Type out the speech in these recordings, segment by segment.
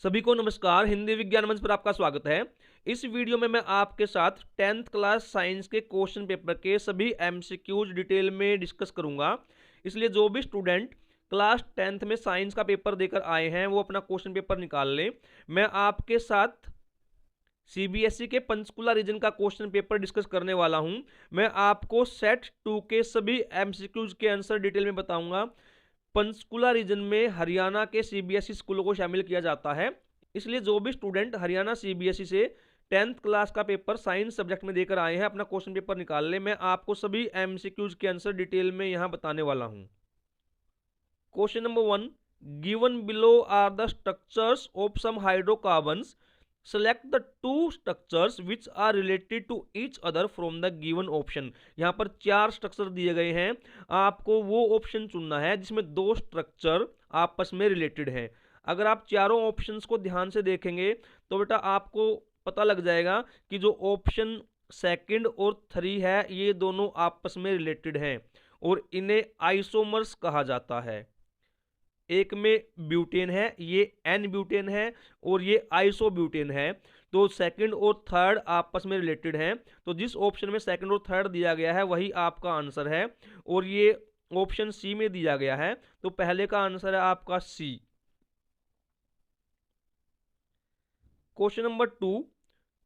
सभी को नमस्कार। हिंदी विज्ञान मंच पर आपका स्वागत है। इस वीडियो में मैं आपके साथ 10th क्लास साइंस के क्वेश्चन पेपर के सभी एमसीक्यूज डिटेल में डिस्कस करूंगा। इसलिए जो भी स्टूडेंट क्लास 10th में साइंस का पेपर देकर आए हैं वो अपना क्वेश्चन पेपर निकाल लें। मैं आपके साथ सीबीएसई के पंचकुला रीजन का क्वेश्चन पेपर डिस्कस करने वाला हूं। मैं आपको सेट 2 के सभी एमसीक्यूज के आंसर डिटेल में बताऊंगा। पंचकुला रीजन में हरियाणा के सीबीएसई स्कूलों को शामिल किया जाता है, इसलिए जो भी स्टूडेंट हरियाणा सीबीएसई से 10th क्लास का पेपर साइंस सब्जेक्ट में देकर आए हैं अपना क्वेश्चन पेपर निकाल ले। मैं आपको सभी एमसीक्यूज के आंसर डिटेल में यहां बताने वाला हूं। Question number 1, given below are the structures of some hydrocarbons, select the two structures which are related to each other from the given option. यहां पर 4 स्ट्रक्चर दिए गए हैं, आपको वो ऑप्शन चुनना है जिसमें 2 स्ट्रक्चर आपस में रिलेटेड हैं। अगर आप चारों ऑप्शंस को ध्यान से देखेंगे तो बेटा आपको पता लग जाएगा कि जो ऑप्शन सेकंड और 3 है ये दोनों आपस में रिलेटेड हैं और इन्हें आइसोमर्स कहा जाता है। एक में ब्यूटेन है, ये एन ब्यूटेन है और ये आइसोब्यूटेन है। तो सेकंड और थर्ड आपस में रिलेटेड हैं। तो जिस ऑप्शन में सेकंड और थर्ड दिया गया है वही आपका आंसर है और ये ऑप्शन सी में दिया गया है, तो पहले का आंसर है आपका C. Question number 2,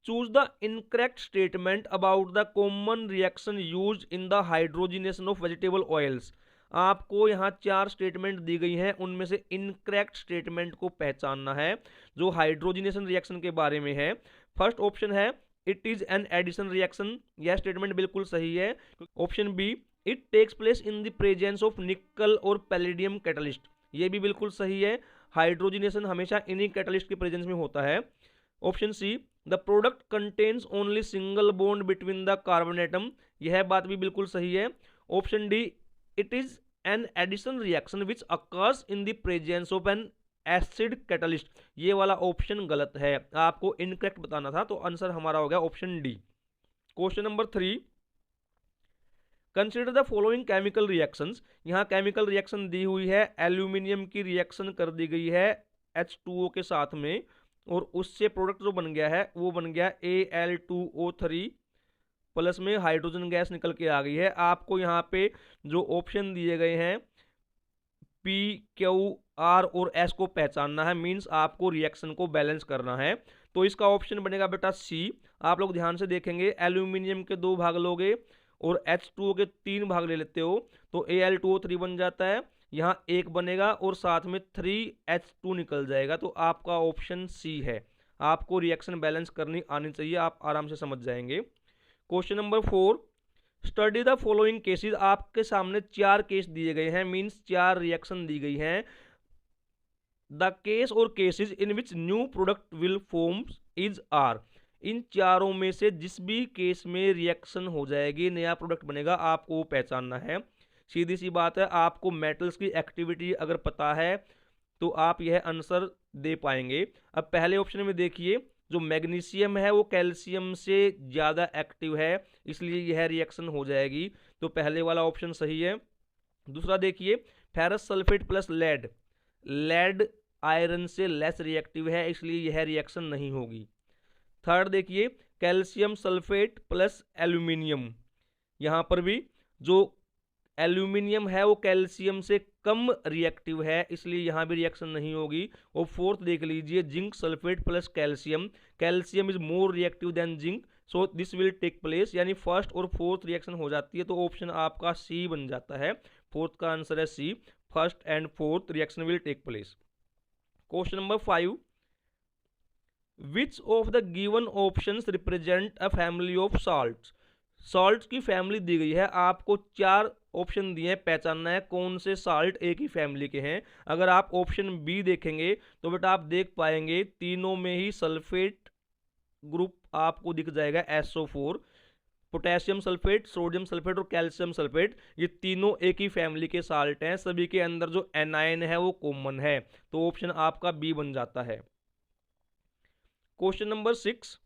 choose the incorrect statement about the common reaction used in the hydrogenation of vegetable oils. आपको यहाँ 4 स्टेटमेंट दी गई हैं, उनमें से इनकरेक्ट स्टेटमेंट को पहचानना है जो हाइड्रोजिनेशन रिएक्शन के बारे में है। फर्स्ट ऑप्शन है it is an addition reaction, यह स्टेटमेंट बिल्कुल सही है। Option b, it takes place in the presence of nickel और पैलेडियम कैटलिस्ट, ये भी बिल्कुल सही है। हाइड्रोजिनेशन हमेशा इन्हीं कैटलिस्ट के प्रेजेंस में होता है। Option c, the product contains only single bond between the carbon atom, यह बात भी बिल्कुल सही है। Option d, it is an addition reaction which occurs in the presence of an acid catalyst, ये वाला ऑप्शन गलत है, आपको इनकरेक्ट बताना था, तो आंसर हमारा हो गया option D. Question number 3, consider the following chemical reactions. यहाँ केमिकल रिएक्शन दी हुई है, एल्यूमिनियम की रिएक्शन कर दी गई है H2O के साथ में और उससे प्रोडक्ट जो बन गया है वो बन गया Al2O3 प्लस में हाइड्रोजन गैस निकल के आ गई है। आपको यहाँ पे जो ऑप्शन दिए गए हैं P, Q, R और S को पहचानना है, मींस आपको रिएक्शन को बैलेंस करना है। तो इसका ऑप्शन बनेगा बेटा सी। आप लोग ध्यान से देखेंगे, एल्यूमिनियम के 2 भाग लोगे और H2O के 3 भाग ले लेते हो तो Al2O3 बन जाता है, यहाँ 1 बनेगा और साथ में 3H2 निकल जाएगा, तो आपका ऑप्शन सी है। आपको रिएक्शन बैलेंस करनी आनी चाहिए, आप आराम से समझ जाएंगे। Question number 4, study the following cases. आपके सामने 4 केस दिए गए हैं, मींस 4 रिएक्शन दी गई हैं। द केस और cases in which new product will form is are, इन चारों में से जिस भी केस में रिएक्शन हो जाएगी नया प्रोडक्ट बनेगा, आपको वो पहचानना है। सीधी सी बात है, आपको मेटल्स की एक्टिविटी अगर पता है तो आप यह आंसर दे पाएंगे। अब पहले ऑप्शन में देखिए, जो मैग्नीशियम है वो कैल्शियम से ज़्यादा एक्टिव है, इसलिए यह रिएक्शन हो जाएगी, तो पहले वाला ऑप्शन सही है। दूसरा देखिए, ferrous sulphate plus lead, lead iron से लेस रिएक्टिव है, इसलिए यह रिएक्शन नहीं होगी। थर्ड देखिए, कैल्शियम सल्फेट प्लस एल्यूमिनियम, यहाँ पर भी जो एल्यूमिनियम है वो कैल्शियम से कम रिएक्टिव है, इसलिए यहाँ भी रिएक्शन नहीं होगी। और फोर्थ देख लीजिए, zinc sulphate plus calcium, calcium is more reactive than zinc, so this will take place, यानी फर्स्ट और फोर्थ रिएक्शन हो जाती है, तो ऑप्शन आपका सी बन जाता है। फोर्थ का आंसर है C, first and fourth reaction will take place. Question number 5, which of the given options represent a family of salts. Salt की फैमिली दी गई है, आपको 4 ऑप्शन दिए हैं, पहचानना है कौन से सॉल्ट एक ही फैमिली के हैं। अगर आप ऑप्शन बी देखेंगे तो बेटा आप देख पाएंगे तीनों में ही सल्फेट ग्रुप आपको दिख जाएगा SO4, potassium sulphate, sodium sulphate और कैल्शियम सल्फेट, ये तीनों एक ही फैमिली के सॉल्ट हैं, सभी के अंदर जो एनायन है वो कॉमन है, तो ऑप्शन आपका बी बन जाता है। Question number 6,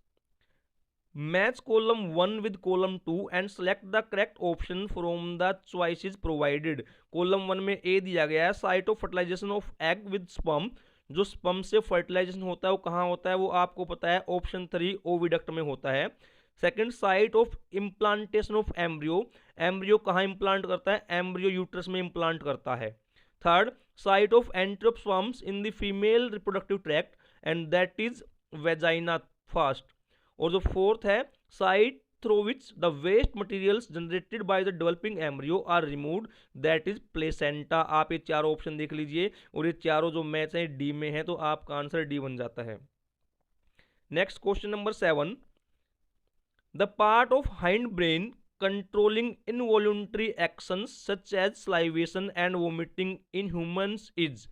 match column 1 with column 2 and select the correct option from the choices provided. Column 1 में ए दिया गया है, site of fertilization of egg with sperm, जो स्पर्म से फर्टिलाइजेशन होता है वो कहाँ होता है, वो आपको पता है ऑप्शन 3 ओविडक्ट में होता है। Second, site of implantation of embryo, embryo कहाँ इम्प्लांट करता है, एम्ब्रियो यूट्रस में इम्प्लांट करता है। Third, site of entry of sperms in the female reproductive tract and that is vagina first. और जो फोर्थ है, site through which the waste materials generated by the developing embryo are removed, that is placenta। आप ये चारों option देख लीजिए और ये चारों जो मैच हैं डी में है, तो आपका आंसर डी बन जाता है। Next question number 7, the part of hind brain controlling involuntary actions such as salivation and vomiting in humans is.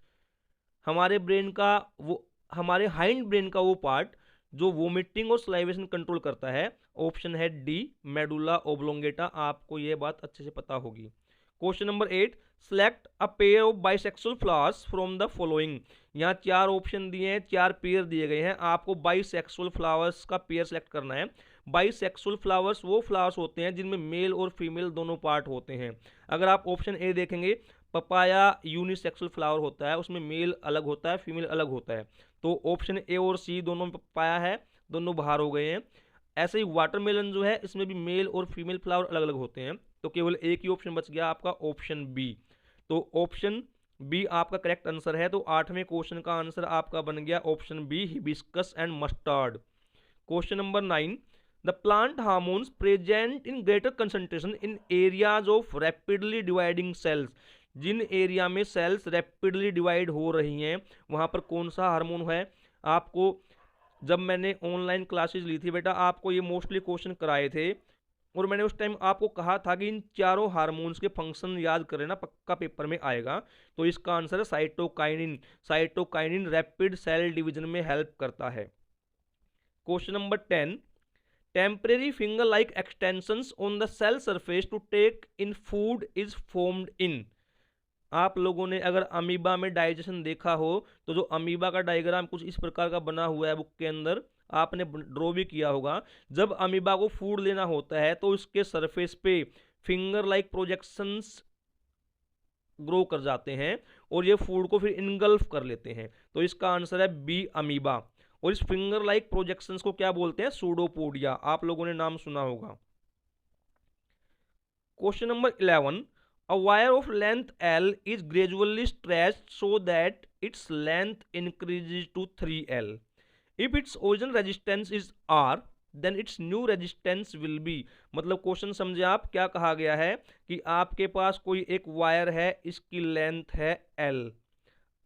हमारे ब्रेन का वो हमारे हाइंड ब्रेन का वो पार्ट जो वोमिटिंग और सलाइवेशन कंट्रोल करता है, ऑप्शन है डी मेडुला ओब्लोंगेटा। आपको यह बात अच्छे से पता होगी। Question number 8, select a pair of bisexual flowers from the following. यहाँ चार ऑप्शन दिए हैं, चार पेयर दिए गए हैं, आपको बाइसेक्सुअल फ्लावर्स का पेयर सेलेक्ट करना है। बाइसेक्सुअल फ्लावर्स वो फ्लावर्स होते हैं जिनमें मेल और फीमेल दोनों पार्ट होते हैं। अगर आप ऑप्शन ए देखेंगे, पपाया यूनिसेक्सुअल फ्लावर होता है, उसमें मेल अलग होता है फीमेल अलग होता है, तो ऑप्शन ए और सी दोनों में पपाया है, दोनों बाहर हो गए हैं। ऐसे ही वाटरमेलन जो है इसमें भी मेल और फीमेल फ्लावर अलग अलग होते हैं, तो केवल एक ही ऑप्शन बच गया आपका, ऑप्शन बी। तो ऑप्शन बी आपका करेक्ट आंसर है। तो 8वें क्वेश्चन का आंसर आपका बन गया option b, hibiscus and mustard. Question number 9, the plant hormones present in greater concentration in areas of rapidly dividing cells. जिन एरिया में सेल्स रैपिडली डिवाइड हो रही हैं वहां पर कौन सा हार्मोन है। आपको जब मैंने ऑनलाइन क्लासेस ली थी बेटा, आपको ये मोस्टली क्वेश्चन कराए थे और मैंने उस टाइम आपको कहा था कि इन चारों हार्मोन्स के फंक्शन याद कर लेना, पक्का पेपर में आएगा। तो इसका आंसर है cytokinin. Cytokinin rapid cell division में हेल्प करता है। Question number 10, temporary finger like extensions on the cell surface to take in food is formed in. आप लोगों ने अगर अमीबा में डाइजेशन देखा हो तो जो अमीबा का डायग्राम कुछ इस प्रकार का बना हुआ है बुक के अंदर, आपने ड्रॉ भी किया होगा। जब अमीबा को फूड लेना होता है तो इसके सरफेस पे फिंगर लाइक प्रोजेक्शंस ग्रो कर जाते हैं और ये फूड को फिर इनगल्फ कर लेते हैं। तो इसका आंसर है बी अमीबा। और इस फिंगर लाइक प्रोजेक्शंस को क्या बोलते हैं, सूडोपोडिया। आप लोगों ने नाम सुना होगा। Question number 11, a wire of length L is gradually stretched so that its length increases to 3L. If its original resistance is R, then its new resistance will be। मतलब क्वेश्चन समझे आप, क्या कहा गया है कि आपके पास कोई एक वायर है, इसकी लेंथ है L।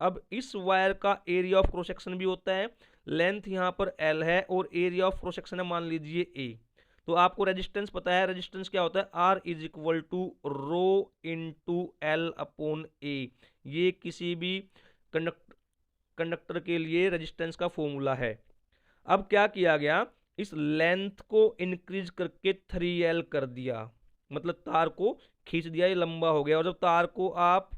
अब इस वायर का एरिया ऑफ क्रॉस सेक्शन भी होता है, लेंथ यहाँ पर L है और एरिया ऑफ क्रॉस सेक्शन है मान लीजिए A। तो आपको रेजिस्टेंस पता है, रेजिस्टेंस क्या होता है, R is equal to rho into L upon A. ये किसी भी कंडक्टर के लिए रेजिस्टेंस का फॉर्मूला है। अब क्या किया गया, इस लेंथ को इंक्रीज करके 3L कर दिया, मतलब तार को खींच दिया, ये लंबा हो गया। और जब तार को आप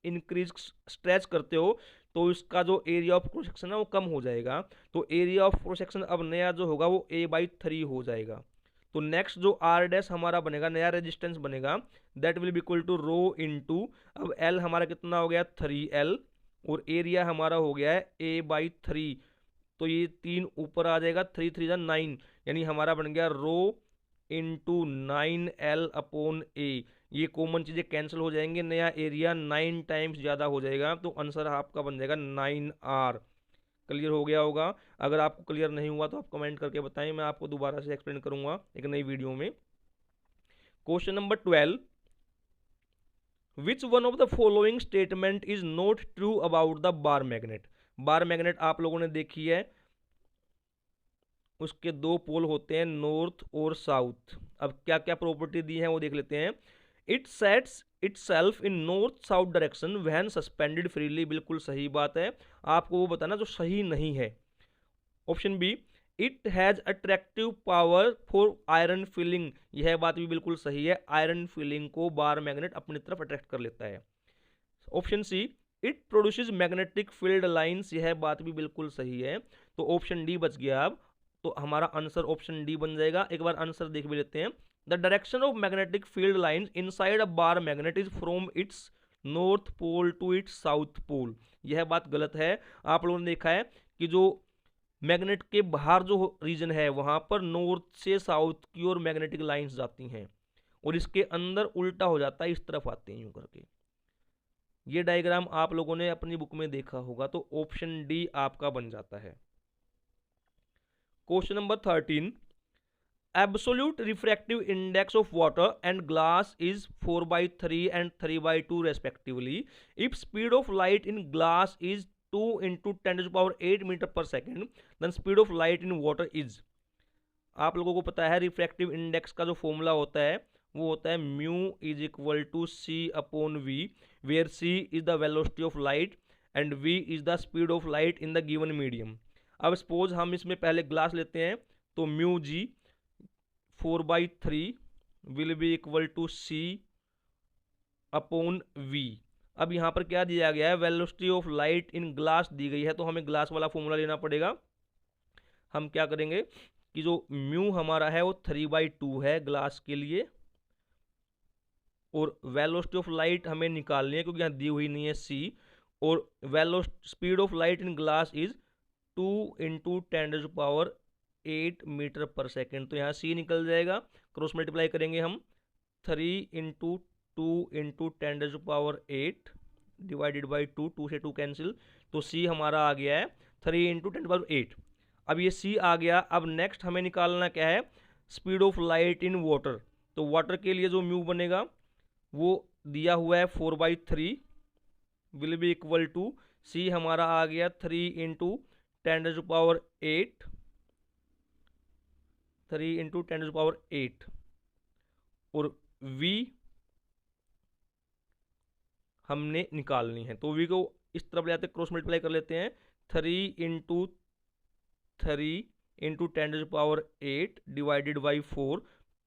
इंक्रीज स्ट्रेच करते हो तो इसका जो एरिया ऑफ क्रॉस सेक्शन है वो कम हो जाएगा। तो एरिया ऑफ क्रॉस सेक्शन अब नया जो होगा वो A/3 हो जाएगा। तो नेक्स्ट जो R डैश हमारा बनेगा, नया रेजिस्टेंस बनेगा, that will be equal to rho into, अब L हमारा कितना हो गया 3L और एरिया हमारा हो गया है A/3। तो ये 3 ऊपर आ जाएगा, 3 3 जा 9, यानी हमारा बन गया rho into 9L upon A। ये कॉमन चीजें कैंसिल हो जाएंगे, नया एरिया 9 टाइम्स ज्यादा हो जाएगा, तो आंसर आपका बन जाएगा 9R। क्लियर हो गया होगा। अगर आपको क्लियर नहीं हुआ तो आप कमेंट करके बताएं, मैं आपको दोबारा से एक्सप्लेन करूंगा एक नई वीडियो में। Question number 12, which one of the following statement is not true about the bar magnet. Bar magnet आप लोगों ने देखी है, उसके दो पोल होते हैं, नॉर्थ और साउथ। अब क्या क्या प्रॉपर्टी दी है वो देख लेते हैं। It sets itself in north south direction when suspended freely, बिल्कुल सही बात है। आपको वो बताना जो सही नहीं है। Option b, it has attractive power for iron filing, यह बात भी बिल्कुल सही है, आयरन फिलिंग को बार मैग्नेट अपनी तरफ अट्रैक्ट कर लेता है। Option c, it produces magnetic field lines, यह बात भी बिल्कुल सही है। तो ऑप्शन डी बच गया। अब तो हमारा आंसर ऑप्शन डी बन जाएगा। एक बार आंसर देख भी लेते हैं। The direction of magnetic field lines inside a bar magnet is from its north pole to its south pole. यह बात गलत है। आप लोगों ने देखा है कि जो मैग्नेट के बाहर जो रीजन है वहां पर नॉर्थ से साउथ की ओर मैग्नेटिक लाइंस जाती हैं, और इसके अंदर उल्टा हो जाता है, इस तरफ आते हैं यूं करके। ये डायग्राम आप लोगों ने अपनी बुक में देखा होगा, तो ऑप्शन डी आपका बन जाता है। Question number 13, absolute refractive index of water and glass is 4/3 and 3/2 respectively. If speed of light in glass is 2 × 10⁸ metre per second, then speed of light in water is। आप लोगों को पता है refractive index का जो formula होता है वो होता है mu is equal to c upon v, where c is the velocity of light and v is the speed of light in the given medium. अब सपोज हम इसमें पहले ग्लास लेते हैं, तो mu g 4/3 will be equal to c upon v. अब यहाँ पर क्या दिया गया है, velocity of light in glass दी गई है, तो हमें ग्लास वाला फॉर्मूला लेना पड़ेगा। हम क्या करेंगे कि जो म्यू हमारा है वो 3/2 है ग्लास के लिए, और वेलोसिटी ऑफ लाइट हमें निकालनी है क्योंकि यहाँ दी हुई नहीं है सी, और speed of light in glass is 2 × 10⁸ metre per second. तो यहाँ सी निकल जाएगा, क्रॉस मल्टीप्लाई करेंगे हम 3 × 2 × 10⁸ डिवाइडेड बाई 2, 2 से 2 कैंसिल, तो सी हमारा आ गया है 3 × 10⁸। अब ये सी आ गया। अब नेक्स्ट हमें निकालना क्या है, speed of light in water. तो वाटर के लिए जो म्यू बनेगा वो दिया हुआ है 4/3 विल बी इक्वल टू सी हमारा आ गया 3 × 10⁸, 3 × 10⁸, और v हमने निकालनी है। तो v को इस तरफ ले आते क्रॉस मल्टीप्लाई कर लेते हैं, 3 × 3 × 10⁸ divided by 4,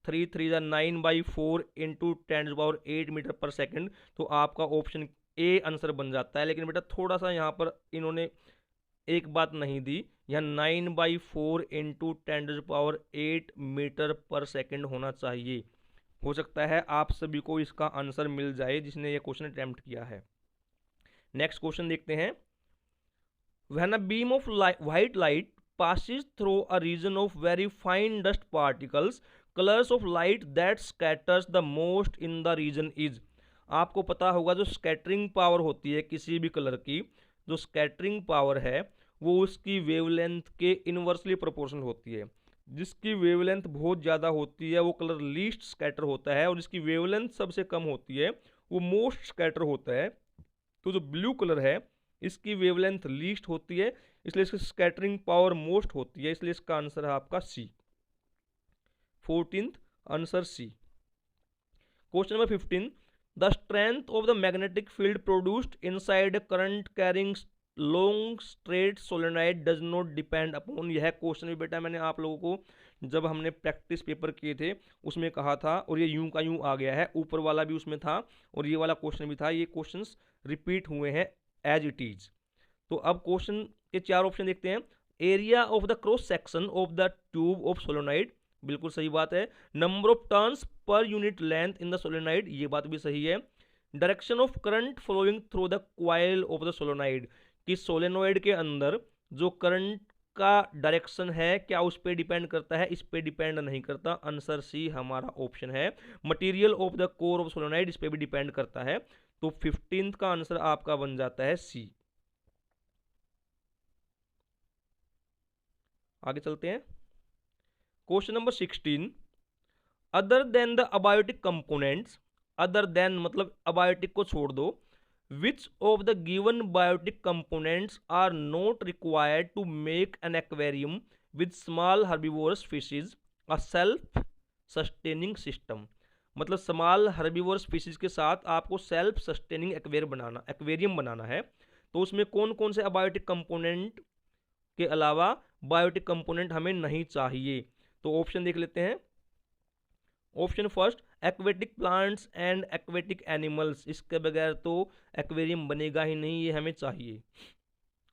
3 3 9/4 × 10⁸ metre per second. तो आपका ऑप्शन ए आंसर बन जाता है। लेकिन बेटा थोड़ा सा यहाँ पर इन्होंने एक बात नहीं दी, यहाँ 9/4 × 10⁸ मीटर पर सेकेंड होना चाहिए। हो सकता है आप सभी को इसका आंसर मिल जाए जिसने ये क्वेश्चन अटेम्प्ट किया है। नेक्स्ट क्वेश्चन देखते हैं, when a beam of white light passes through a region of very fine dust particles, colors of light that scatters the most in the region is। आपको पता होगा जो स्कैटरिंग पावर होती है किसी भी कलर की, जो स्कैटरिंग पावर है वो उसकी वेवलेंथ के इनवर्सली प्रोपोर्शनल होती है। जिसकी वेवलेंथ बहुत ज़्यादा होती है वो कलर लीस्ट स्कैटर होता है, और जिसकी वेवलेंथ सबसे कम होती है वो मोस्ट स्कैटर होता है। तो जो ब्लू कलर है इसकी वेवलेंथ लीस्ट होती है, इसलिए इसकी स्कैटरिंग पावर मोस्ट होती है, इसलिए इसका आंसर है आपका c, 14th answer c. Question number 15, the strength of the magnetic field produced inside a current carrying long straight solenoid does not depend upon. यह क्वेश्चन भी बेटा मैंने आप लोगों को जब हमने प्रैक्टिस पेपर किए थे उसमें कहा था, और ये यूं का यूं आ गया है, ऊपर वाला भी उसमें था और ये वाला क्वेश्चन भी था। ये क्वेश्चंस रिपीट हुए हैं एज इट इज। तो अब क्वेश्चन के 4 ऑप्शन देखते हैं। Area of the cross section of the tube of solenoid, बिल्कुल सही बात है। Number of turns per unit length in the solenoid, ये बात भी सही है। Direction of current flowing through the coil of the solenoid, कि सोलेनोइड के अंदर जो करंट का डायरेक्शन है क्या उस पर डिपेंड करता है, इस पे डिपेंड नहीं करता। आंसर सी हमारा ऑप्शन है। Material of the core of solenoid, इस पे भी डिपेंड करता है। तो 15th का आंसर आपका बन जाता है सी। आगे चलते हैं। Question number 16, other than the abiotic components, other than मतलब अबायोटिक को छोड़ दो, which of the given biotic components are not required to make an aquarium with small herbivorous fishes a self sustaining system. मतलब small herbivorous fishes के साथ आपको self sustaining aquarium बनाना है। तो उसमें कौन कौन से अबायोटिक कंपोनेंट के अलावा बायोटिक कंपोनेंट हमें नहीं चाहिए। तो ऑप्शन देख लेते हैं। Option first, aquatic plants and aquatic animals, इसके बगैर तो एक्वेरियम बनेगा ही नहीं, ये हमें चाहिए।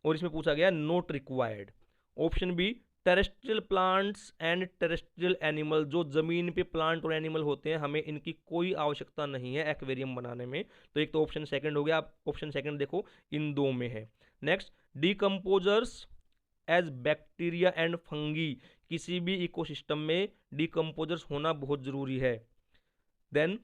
और इसमें पूछा गया not required. Option b, terrestrial plants and terrestrial animal, जो ज़मीन पे प्लांट और एनिमल होते हैं, हमें इनकी कोई आवश्यकता नहीं है एक्वेरियम बनाने में। तो एक तो ऑप्शन सेकंड हो गया, आप ऑप्शन सेकंड देखो इन दो में है। Next, decomposers as bacteria and fungi, किसी भी इकोसिस्टम में डिकम्पोजर्स होना बहुत ज़रूरी है। Then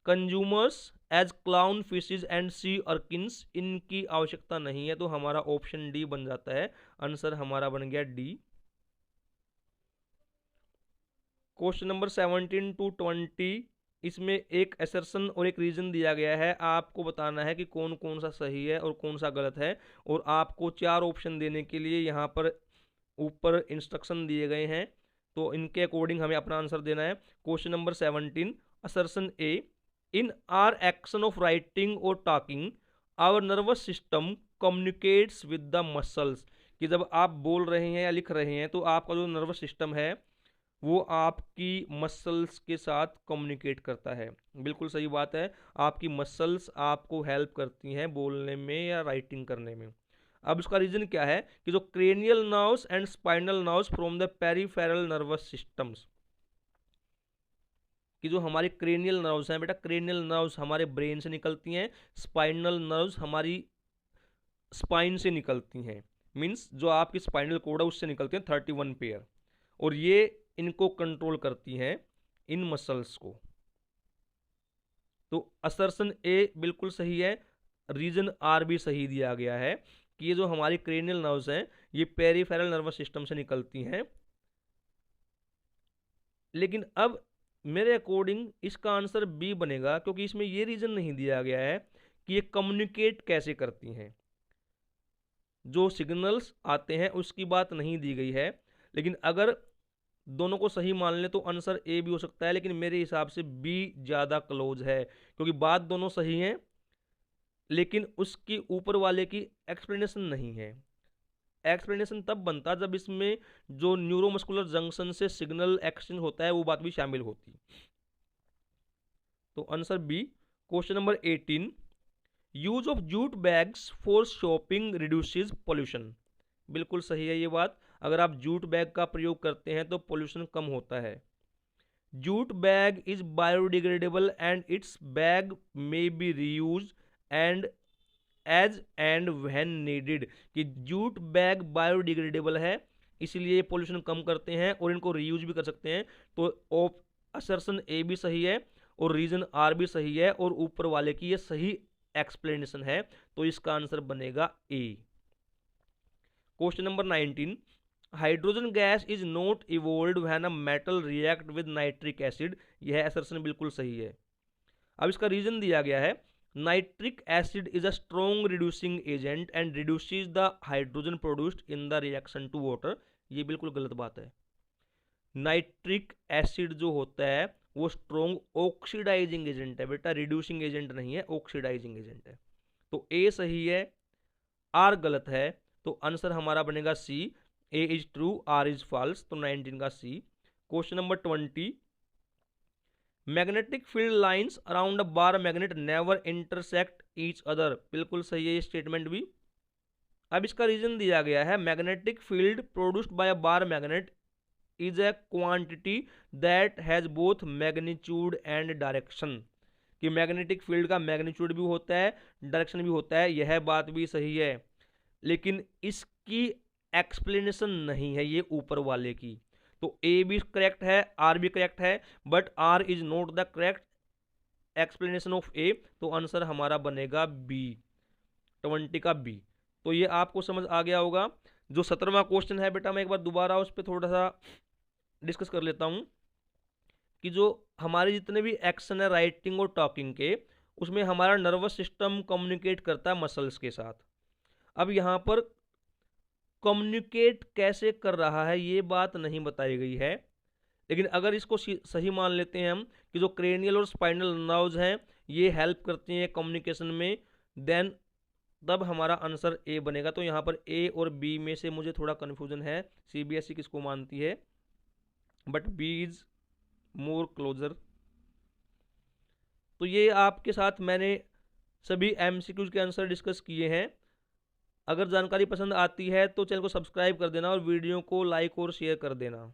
consumers as clown fishes and sea urchins, इनकी आवश्यकता नहीं है, तो हमारा ऑप्शन डी बन जाता है। आंसर हमारा बन गया डी। क्वेश्चन नंबर 17 to 20, इसमें एक असर्शन और एक रीजन दिया गया है, आपको बताना है कि कौन कौन सा सही है और कौन सा गलत है, और आपको 4 ऑप्शन देने के लिए यहाँ पर ऊपर इंस्ट्रक्शन दिए गए हैं, तो इनके अकॉर्डिंग हमें अपना आंसर देना है। Question number 17, assertion A, in our action of writing और talking our nervous system communicates with the muscles, कि जब आप बोल रहे हैं या लिख रहे हैं तो आपका जो नर्वस सिस्टम है वो आपकी मसल्स के साथ कम्युनिकेट करता है। बिल्कुल सही बात है, आपकी मसल्स आपको हेल्प करती हैं बोलने में या राइटिंग करने में। अब इसका रीजन क्या है कि जो cranial nerves and spinal nerves from the peripheral nervous systems, कि जो हमारी क्रेनियल नर्व्स हैं बेटा, क्रेनियल नर्व्स हमारे ब्रेन से निकलती हैं, स्पाइनल नर्व्स हमारी स्पाइन से निकलती हैं, मीन्स जो आपकी स्पाइनल कोड है उससे निकलते हैं 31 पेयर, और ये इनको कंट्रोल करती हैं इन मसल्स को। तो असर्शन ए बिल्कुल सही है, रीजन आर भी सही दिया गया है कि ये जो हमारी क्रेनियल नर्व्स हैं ये पेरिफेरल नर्वस सिस्टम से निकलती हैं। लेकिन अब मेरे अकॉर्डिंग इसका आंसर बी बनेगा, क्योंकि इसमें ये रीजन नहीं दिया गया है कि ये कम्युनिकेट कैसे करती हैं, जो सिग्नल्स आते हैं उसकी बात नहीं दी गई है। लेकिन अगर दोनों को सही मान ले तो आंसर ए भी हो सकता है, लेकिन मेरे हिसाब से बी ज़्यादा क्लोज है, क्योंकि बात दोनों सही हैं लेकिन उसकी ऊपर वाले की एक्सप्लेनेशन नहीं है। एक्सप्लेनेशन तब बनता जब इसमें जो न्यूरोमस्कुलर जंक्शन से सिग्नल एक्सचेंज होता है वो बात भी शामिल होती। तो answer B. Question number 18, use of jute bags for shopping reduces pollution, बिल्कुल सही है ये बात, अगर आप जूट बैग का प्रयोग करते हैं तो पोल्यूशन कम होता है। Jute bag is biodegradable and its bag may be reuse and as and when needed, कि जूट बैग बायोडिग्रेडेबल है इसलिए पोल्यूशन कम करते हैं और इनको रीयूज भी कर सकते हैं। तो असर्शन ए भी सही है और रीजन आर भी सही है और ऊपर वाले की ये सही एक्सप्लेनेशन है, तो इसका आंसर बनेगा A. Question number 19, hydrogen gas is not evolved when a metal react with nitric acid, यह असर्शन बिल्कुल सही है। अब इसका रीजन दिया गया है, nitric acid is a strong reducing agent and reduces the hydrogen produced in the reaction to water, ये बिल्कुल गलत बात है। नाइट्रिक एसिड जो होता है वो स्ट्रॉन्ग ऑक्सीडाइजिंग एजेंट है बेटा, रिड्यूसिंग एजेंट नहीं है, ऑक्सीडाइजिंग एजेंट है। तो ए सही है, आर गलत है, तो आंसर हमारा बनेगा C, A is true R is false, तो 19 का C. Question number 20, magnetic field lines around a bar magnet never intersect each other, बिल्कुल सही है ये स्टेटमेंट भी। अब इसका रीजन दिया गया है, magnetic field produced by a bar magnet is a quantity that has both magnitude and direction, कि मैग्नेटिक फील्ड का मैग्नीट्यूड भी होता है डायरेक्शन भी होता है, यह बात भी सही है, लेकिन इसकी एक्सप्लेनेशन नहीं है ये ऊपर वाले की। तो ए भी करेक्ट है, आर भी करेक्ट है, but R is not the correct explanation of A, तो आंसर हमारा बनेगा बी, 20 का बी। तो ये आपको समझ आ गया होगा। जो 17वां क्वेश्चन है बेटा, मैं एक बार दोबारा उस पर थोड़ा सा डिस्कस कर लेता हूँ कि जो हमारे जितने भी एक्शन है राइटिंग और टॉकिंग के, उसमें हमारा नर्वस सिस्टम कम्युनिकेट करता है मसल्स के साथ। अब यहाँ पर कम्युनिकेट कैसे कर रहा है ये बात नहीं बताई गई है, लेकिन अगर इसको सही मान लेते हैं हम कि जो क्रेनियल और स्पाइनल नर्व्स हैं ये हेल्प करती हैं कम्युनिकेशन में, देन तब हमारा आंसर ए बनेगा। तो यहाँ पर ए और बी में से मुझे थोड़ा कन्फ्यूजन है, सीबीएसई किसको मानती है, but B is more closer. तो ये आपके साथ मैंने सभी एमसीक्यूज के आंसर डिस्कस किए हैं। अगर जानकारी पसंद आती है तो चैनल को सब्सक्राइब कर देना और वीडियो को लाइक और शेयर कर देना।